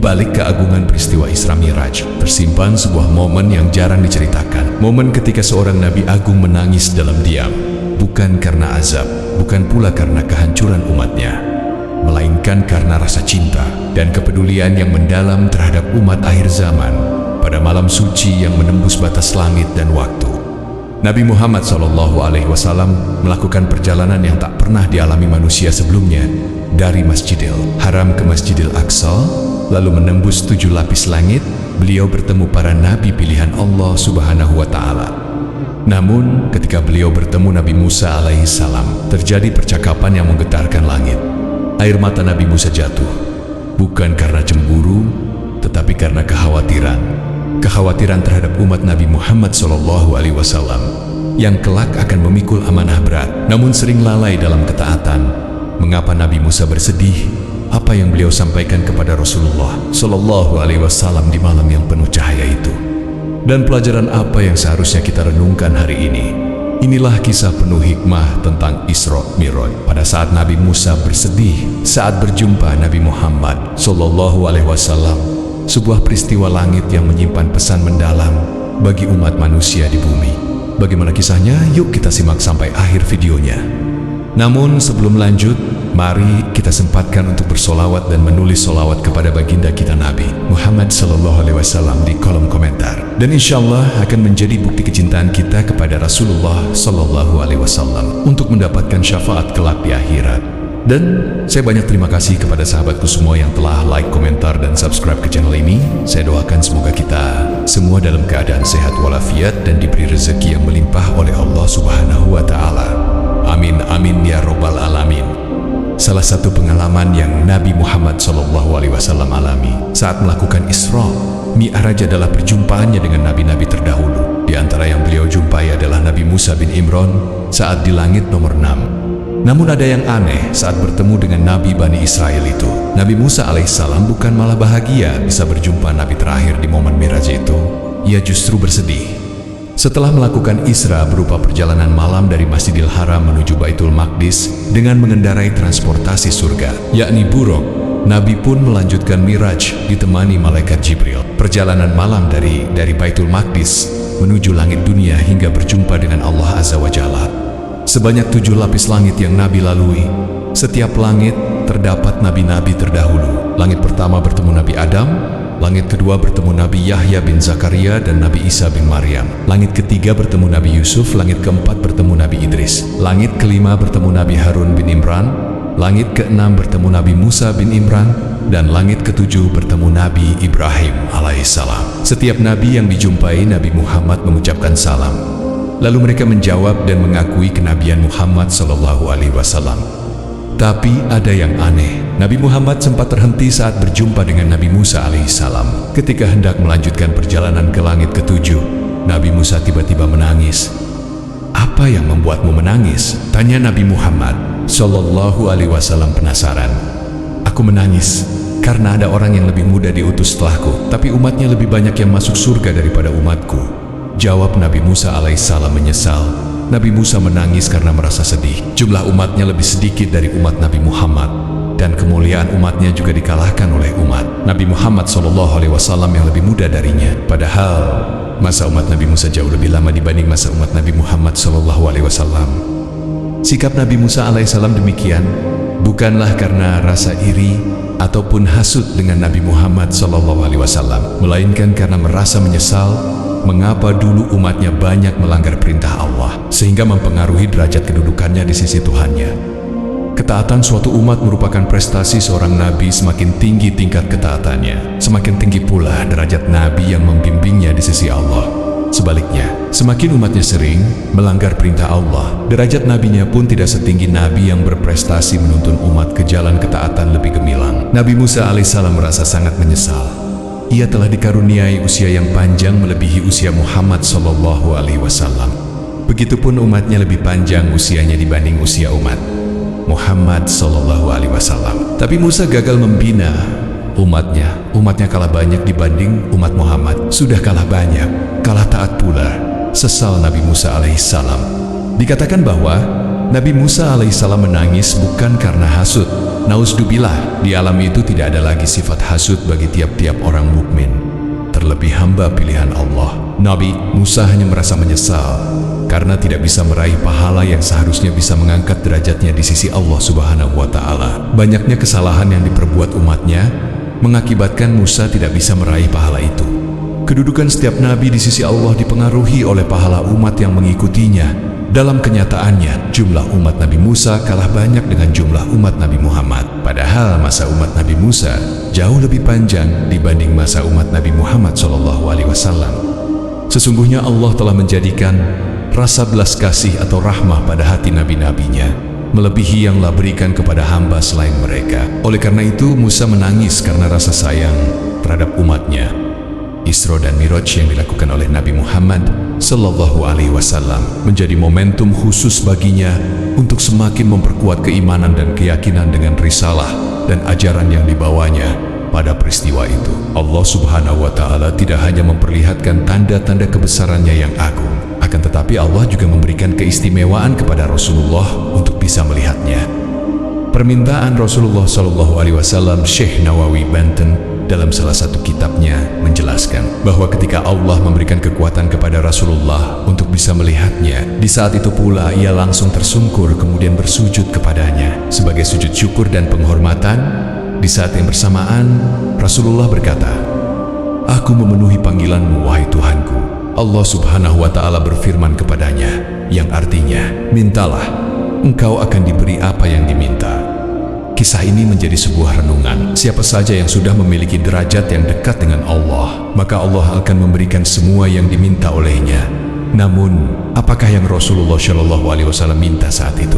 balik keagungan peristiwa Isra Miraj, tersimpan sebuah momen yang jarang diceritakan. Momen ketika seorang Nabi Agung menangis dalam diam, bukan karena azab, bukan pula karena kehancuran umatnya, melainkan karena rasa cinta dan kepedulian yang mendalam terhadap umat akhir zaman pada malam suci yang menembus batas langit dan waktu. Nabi Muhammad SAW melakukan perjalanan yang tak pernah dialami manusia sebelumnya, dari Masjidil Haram ke Masjidil Aqsa, lalu menembus 7 lapis langit. Beliau bertemu para nabi pilihan Allah Subhanahu wa Ta'ala. Namun, ketika beliau bertemu Nabi Musa alaihissalam, terjadi percakapan yang menggetarkan langit. Air mata Nabi Musa jatuh, bukan karena cemburu, tetapi karena kekhawatiran terhadap umat Nabi Muhammad SAW yang kelak akan memikul amanah berat, namun sering lalai dalam ketaatan. Mengapa Nabi Musa bersedih? Apa yang beliau sampaikan kepada Rasulullah SAW di malam yang penuh cahaya itu? Dan pelajaran apa yang seharusnya kita renungkan hari ini? Inilah kisah penuh hikmah tentang Isra Miraj. Pada saat Nabi Musa bersedih saat berjumpa Nabi Muhammad SAW, sebuah peristiwa langit yang menyimpan pesan mendalam bagi umat manusia di bumi. Bagaimana kisahnya? Yuk kita simak sampai akhir videonya. Namun sebelum lanjut, mari kita sempatkan untuk bersolawat dan menulis solawat kepada baginda kita Nabi Muhammad SAW di kolom komentar. Dan insya Allah akan menjadi bukti kecintaan kita kepada Rasulullah SAW untuk mendapatkan syafaat kelak di akhirat. Dan saya banyak terima kasih kepada sahabatku semua yang telah like, komentar, dan subscribe ke channel ini. Saya doakan semoga kita semua dalam keadaan sehat walafiat dan diberi rezeki yang melimpah oleh Allah Subhanahu wa Ta'ala. Amin amin ya robbal alamin. Salah satu pengalaman yang Nabi Muhammad SAW alami saat melakukan Isra Mi'raj adalah perjumpaannya dengan nabi-nabi terdahulu. Di antara yang beliau jumpai adalah Nabi Musa bin Imran saat di langit nomor 6. Namun ada yang aneh saat bertemu dengan Nabi Bani Israel itu. Nabi Musa alaihissalam bukan malah bahagia bisa berjumpa Nabi terakhir di momen Miraj itu. Ia justru bersedih. Setelah melakukan Isra berupa perjalanan malam dari Masjidil Haram menuju Baitul Maqdis dengan mengendarai transportasi surga, yakni buruk, Nabi pun melanjutkan Miraj ditemani malaikat Jibril. Perjalanan malam dari Baitul Maqdis menuju langit dunia hingga berjumpa dengan Allah Azza wa Jalla. Sebanyak 7 lapis langit yang Nabi lalui. Setiap langit terdapat nabi-nabi terdahulu. Langit pertama bertemu Nabi Adam, langit kedua bertemu Nabi Yahya bin Zakaria dan Nabi Isa bin Maryam. Langit ketiga bertemu Nabi Yusuf, langit keempat bertemu Nabi Idris. Langit kelima bertemu Nabi Harun bin Imran, langit keenam bertemu Nabi Musa bin Imran, dan langit ketujuh bertemu Nabi Ibrahim alaihissalam. Setiap nabi yang dijumpai Nabi Muhammad mengucapkan salam. Lalu mereka menjawab dan mengakui kenabian Muhammad SAW. Tapi ada yang aneh. Nabi Muhammad sempat terhenti saat berjumpa dengan Nabi Musa alaihissalam. Ketika hendak melanjutkan perjalanan ke langit ketujuh, Nabi Musa tiba-tiba menangis. Apa yang membuatmu menangis? Tanya Nabi Muhammad SAW penasaran. Aku menangis karena ada orang yang lebih muda diutus setelahku, tapi umatnya lebih banyak yang masuk surga daripada umatku. Jawab Nabi Musa alaihissalam menyesal. Nabi Musa menangis karena merasa sedih. Jumlah umatnya lebih sedikit dari umat Nabi Muhammad, dan kemuliaan umatnya juga dikalahkan oleh umat Nabi Muhammad SAW yang lebih muda darinya. Padahal masa umat Nabi Musa jauh lebih lama dibanding masa umat Nabi Muhammad SAW. Sikap Nabi Musa alaihissalam demikian bukanlah karena rasa iri ataupun hasut dengan Nabi Muhammad SAW, melainkan karena merasa menyesal mengapa dulu umatnya banyak melanggar perintah Allah sehingga mempengaruhi derajat kedudukannya di sisi Tuhannya. Ketaatan suatu umat merupakan prestasi seorang nabi. Semakin tinggi tingkat ketaatannya, semakin tinggi pula derajat nabi yang membimbingnya di sisi Allah. Sebaliknya, semakin umatnya sering melanggar perintah Allah, derajat nabinya pun tidak setinggi nabi yang berprestasi menuntun umat ke jalan ketaatan lebih gemilang. Nabi Musa alaihissalam merasa sangat menyesal. Ia telah dikaruniai usia yang panjang melebihi usia Muhammad SAW. Begitupun umatnya lebih panjang usianya dibanding usia umat Muhammad SAW. Tapi Musa gagal membina umatnya. Umatnya kalah banyak dibanding umat Muhammad. Sudah kalah banyak, kalah taat pula. Sesal Nabi Musa alaihissalam. Dikatakan bahwa Nabi Musa alaihissalam menangis bukan karena hasud. Nauzubillah, di alam itu tidak ada lagi sifat hasud bagi tiap-tiap orang mukmin, terlebih hamba pilihan Allah. Nabi Musa hanya merasa menyesal karena tidak bisa meraih pahala yang seharusnya bisa mengangkat derajatnya di sisi Allah Subhanahu wa Ta'ala. Banyaknya kesalahan yang diperbuat umatnya mengakibatkan Musa tidak bisa meraih pahala itu. Kedudukan setiap nabi di sisi Allah dipengaruhi oleh pahala umat yang mengikutinya. Dalam kenyataannya, jumlah umat Nabi Musa kalah banyak dengan jumlah umat Nabi Muhammad. Padahal masa umat Nabi Musa jauh lebih panjang dibanding masa umat Nabi Muhammad SAW. Sesungguhnya Allah telah menjadikan rasa belas kasih atau rahmah pada hati nabi-nabinya, melebihi yang Allah berikan kepada hamba selain mereka. Oleh karena itu, Musa menangis karena rasa sayang terhadap umatnya. Isra dan Miraj yang dilakukan oleh Nabi Muhammad Sallallahu Alaihi Wasallam menjadi momentum khusus baginya untuk semakin memperkuat keimanan dan keyakinan dengan risalah dan ajaran yang dibawanya. Pada peristiwa itu, Allah Subhanahu wa Ta'ala tidak hanya memperlihatkan tanda-tanda kebesarannya yang agung, akan tetapi Allah juga memberikan keistimewaan kepada Rasulullah untuk bisa melihatnya. Permintaan Rasulullah Sallallahu Alaihi Wasallam, Syekh Nawawi Banten dalam salah satu kitabnya menjelaskan bahwa ketika Allah memberikan kekuatan kepada Rasulullah untuk bisa melihatnya, di saat itu pula ia langsung tersungkur kemudian bersujud kepadanya sebagai sujud syukur dan penghormatan. Di saat yang bersamaan, Rasulullah berkata, "Aku memenuhi panggilanmu, wahai Tuhanku." Allah Subhanahu wa Ta'ala berfirman kepadanya, yang artinya, "Mintalah, engkau akan diberi apa yang diminta." Kisah ini menjadi sebuah renungan. Siapa saja yang sudah memiliki derajat yang dekat dengan Allah, maka Allah akan memberikan semua yang diminta olehnya. Namun, apakah yang Rasulullah Shallallahu Alaihi Wasallam minta saat itu?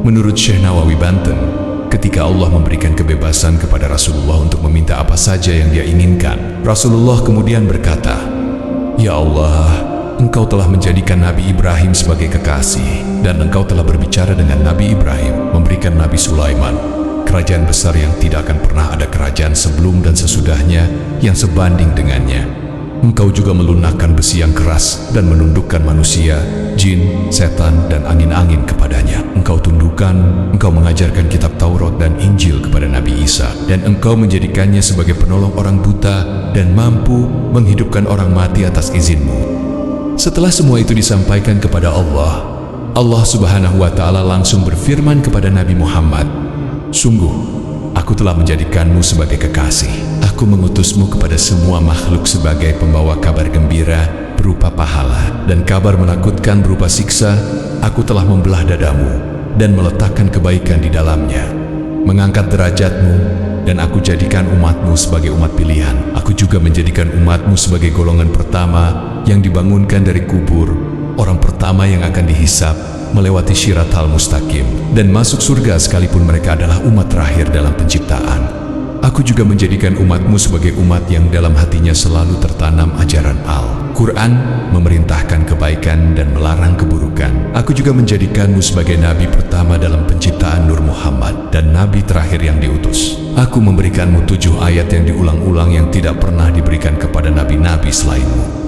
Menurut Syekh Nawawi Banten, ketika Allah memberikan kebebasan kepada Rasulullah untuk meminta apa saja yang dia inginkan, Rasulullah kemudian berkata, "Ya Allah, Engkau telah menjadikan Nabi Ibrahim sebagai kekasih, dan Engkau telah berbicara dengan Nabi Ibrahim, memberikan Nabi Sulaiman kerajaan besar yang tidak akan pernah ada kerajaan sebelum dan sesudahnya yang sebanding dengannya. Engkau juga melunakkan besi yang keras dan menundukkan manusia, jin, setan, dan angin-angin kepadanya. Engkau tundukkan, Engkau mengajarkan kitab Taurat dan Injil kepada Nabi Isa, dan Engkau menjadikannya sebagai penolong orang buta dan mampu menghidupkan orang mati atas izinmu." Setelah semua itu disampaikan kepada Allah, Allah Subhanahu wa Ta'ala langsung berfirman kepada Nabi Muhammad, "Sungguh, aku telah menjadikanmu sebagai kekasih. Aku mengutusmu kepada semua makhluk sebagai pembawa kabar gembira berupa pahala dan kabar menakutkan berupa siksa. Aku telah membelah dadamu dan meletakkan kebaikan di dalamnya, mengangkat derajatmu, dan aku jadikan umatmu sebagai umat pilihan. Aku juga menjadikan umatmu sebagai golongan pertama yang dibangunkan dari kubur, orang pertama yang akan dihisab, melewati Syiratal Mustaqim, dan masuk surga sekalipun mereka adalah umat terakhir dalam penciptaan. Aku juga menjadikan umatmu sebagai umat yang dalam hatinya selalu tertanam ajaran Al-Quran, memerintahkan kebaikan dan melarang keburukan. Aku juga menjadikanmu sebagai nabi pertama dalam penciptaan Nur Muhammad dan nabi terakhir yang diutus. Aku memberikanmu 7 ayat yang diulang-ulang yang tidak pernah diberikan kepada nabi-nabi selainmu.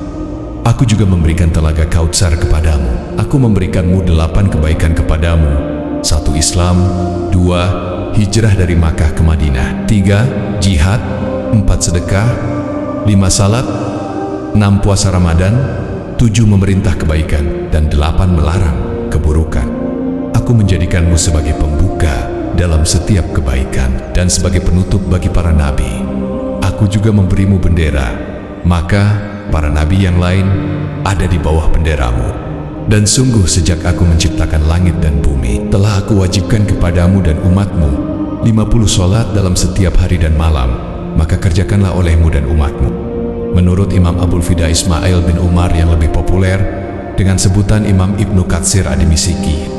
Aku juga memberikan telaga Kautsar kepadamu. Aku memberikanmu 8 kebaikan kepadamu. 1. Islam. 2. Hijrah dari Makkah ke Madinah. 3. Jihad. 4. Sedekah. 5. Salat. 6. Puasa Ramadan. 7. Memerintah kebaikan. Dan 8. Melarang keburukan. Aku menjadikanmu sebagai pembuka dalam setiap kebaikan dan sebagai penutup bagi para nabi. Aku juga memberimu bendera, maka para nabi yang lain ada di bawah benderamu. Dan sungguh sejak aku menciptakan langit dan bumi, telah aku wajibkan kepadamu dan umatmu 50 sholat dalam setiap hari dan malam, maka kerjakanlah olehmu dan umatmu. Menurut Imam Abul Fida Ismail bin Umar yang lebih populer dengan sebutan Imam Ibnu Katsir Ad-Dimishqi,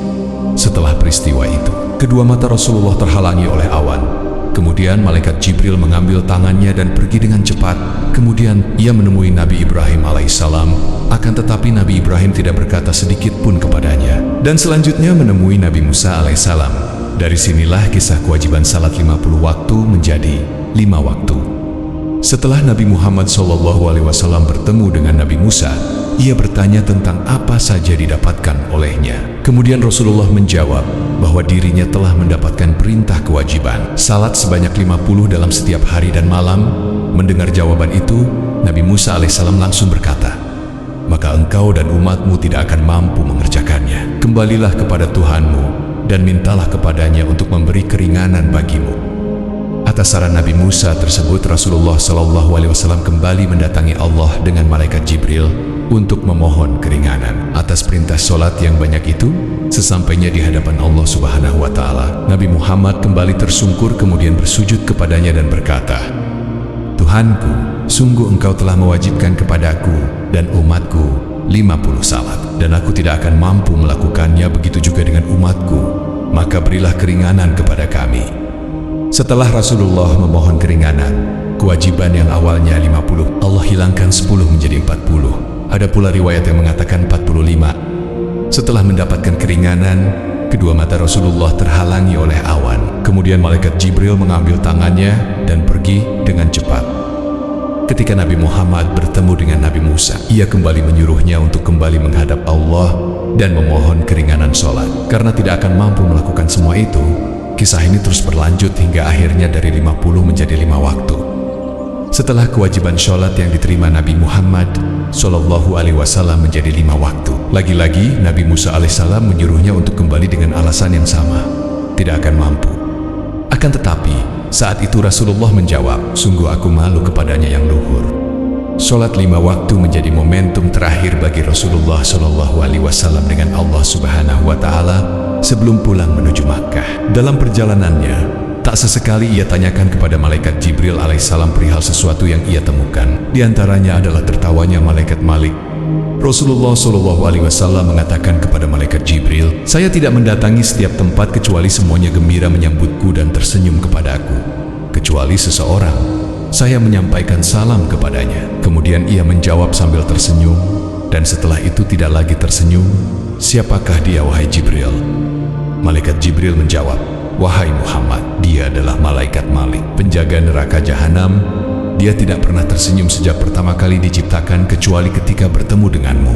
setelah peristiwa itu, kedua mata Rasulullah terhalangi oleh awan. Kemudian malaikat Jibril mengambil tangannya dan pergi dengan cepat. Kemudian ia menemui Nabi Ibrahim alaihissalam, akan tetapi Nabi Ibrahim tidak berkata sedikit pun kepadanya. Dan selanjutnya menemui Nabi Musa alaihissalam. Dari sinilah kisah kewajiban salat 50 waktu menjadi 5 waktu. Setelah Nabi Muhammad SAW bertemu dengan Nabi Musa, ia bertanya tentang apa saja didapatkan olehnya. Kemudian Rasulullah menjawab bahwa dirinya telah mendapatkan perintah kewajiban salat sebanyak 50 dalam setiap hari dan malam. Mendengar jawaban itu, Nabi Musa alaihissalam langsung berkata, "Maka engkau dan umatmu tidak akan mampu mengerjakannya. Kembalilah kepada Tuhanmu dan mintalah kepadanya untuk memberi keringanan bagimu." Atas saran Nabi Musa tersebut, Rasulullah SAW kembali mendatangi Allah dengan malaikat Jibril untuk memohon keringanan. Atas perintah sholat yang banyak itu, sesampainya di hadapan Allah Subhanahu wa Ta'ala, Nabi Muhammad kembali tersungkur kemudian bersujud kepadanya dan berkata, "Tuhanku, sungguh engkau telah mewajibkan kepadaku dan umatku 50 salat, dan aku tidak akan mampu melakukannya, begitu juga dengan umatku, maka berilah keringanan kepada kami." Setelah Rasulullah memohon keringanan, kewajiban yang awalnya 50, Allah hilangkan 10 menjadi 40. Ada pula riwayat yang mengatakan 45. Setelah mendapatkan keringanan, kedua mata Rasulullah terhalangi oleh awan. Kemudian malaikat Jibril mengambil tangannya dan pergi dengan cepat. Ketika Nabi Muhammad bertemu dengan Nabi Musa, ia kembali menyuruhnya untuk kembali menghadap Allah dan memohon keringanan sholat. Karena tidak akan mampu melakukan semua itu, kisah ini terus berlanjut hingga akhirnya dari 50 menjadi 5 waktu. Setelah kewajiban sholat yang diterima Nabi Muhammad SAW menjadi 5 waktu, lagi-lagi Nabi Musa alaihissalam menyuruhnya untuk kembali dengan alasan yang sama, tidak akan mampu. Akan tetapi, saat itu Rasulullah menjawab, "Sungguh aku malu kepadanya yang luhur." Sholat 5 waktu menjadi momentum terakhir bagi Rasulullah SAW dengan Allah Subhanahu wa Ta'ala sebelum pulang menuju Makkah. Dalam perjalanannya, tak sesekali ia tanyakan kepada malaikat Jibril alaihissalam perihal sesuatu yang ia temukan. Di antaranya adalah tertawanya malaikat Malik. Rasulullah SAW mengatakan kepada malaikat Jibril, "Saya tidak mendatangi setiap tempat kecuali semuanya gembira menyambutku dan tersenyum kepadaku, kecuali seseorang. Saya menyampaikan salam kepadanya." Kemudian ia menjawab sambil tersenyum, dan setelah itu tidak lagi tersenyum, "Siapakah dia, wahai Jibril?" Malaikat Jibril menjawab, "Wahai Muhammad, dia adalah malaikat Malik, penjaga neraka jahanam. Dia tidak pernah tersenyum sejak pertama kali diciptakan kecuali ketika bertemu denganmu."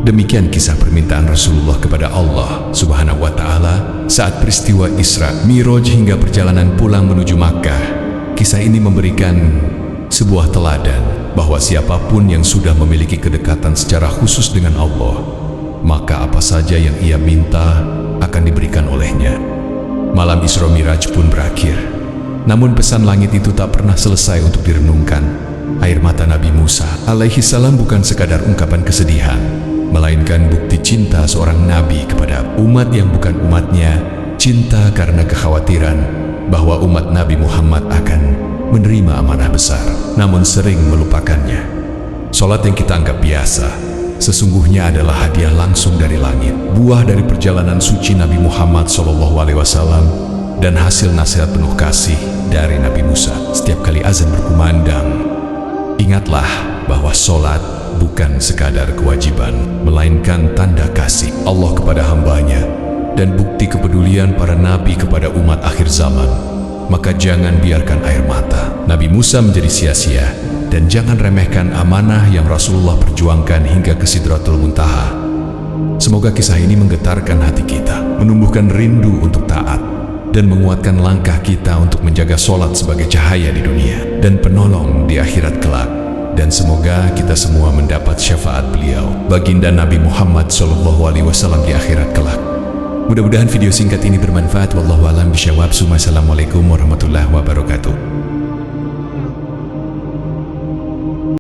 Demikian kisah permintaan Rasulullah kepada Allah Subhanahu wa Ta'ala saat peristiwa Isra, Mi'raj hingga perjalanan pulang menuju Makkah. Kisah ini memberikan sebuah teladan bahwa siapapun yang sudah memiliki kedekatan secara khusus dengan Allah, maka apa saja yang ia minta akan diberikan olehnya. Malam Isra Mi'raj pun berakhir. Namun pesan langit itu tak pernah selesai untuk direnungkan. Air mata Nabi Musa alaihissalam bukan sekadar ungkapan kesedihan, melainkan bukti cinta seorang nabi kepada umat yang bukan umatnya, cinta karena kekhawatiran bahwa umat Nabi Muhammad akan menerima amanah besar, namun sering melupakannya. Salat yang kita anggap biasa, sesungguhnya adalah hadiah langsung dari langit, buah dari perjalanan suci Nabi Muhammad SAW, dan hasil nasihat penuh kasih dari Nabi Musa. Setiap kali azan berkumandang, ingatlah bahwa sholat bukan sekadar kewajiban, melainkan tanda kasih Allah kepada hambanya dan bukti kepedulian para nabi kepada umat akhir zaman. Maka jangan biarkan air mata Nabi Musa menjadi sia-sia, dan jangan remehkan amanah yang Rasulullah perjuangkan hingga ke Sidratul Muntaha. Semoga kisah ini menggetarkan hati kita, menumbuhkan rindu untuk taat, dan menguatkan langkah kita untuk menjaga sholat sebagai cahaya di dunia dan penolong di akhirat kelak. Dan semoga kita semua mendapat syafaat beliau, baginda Nabi Muhammad SAW di akhirat kelak. Mudah-mudahan video singkat ini bermanfaat. Wallahu a'lam bishawab. Assalamualaikum warahmatullahi wabarakatuh.